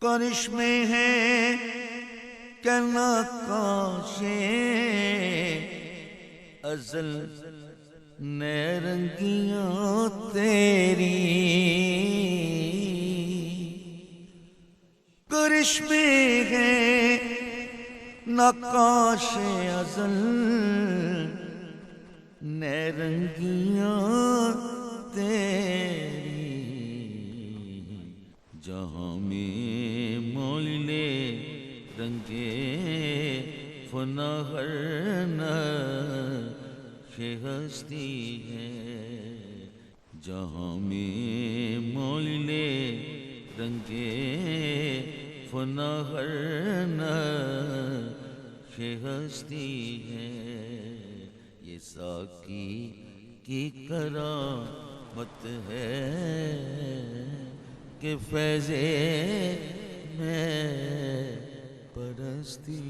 کرشمے ہیں کہ نقاش ازل نے رنگیاں تیری، کرشمے ہیں نقاش ازل نے رنگیاں تیری، جہاں میں مول نے رنگے فنا ہر نقش ہستی ہے، جہاں میں مول نے رنگے فنا ہر نقش ہستی ہے، یہ ساقی کی کرامت ہے کہ فیض میں پرستی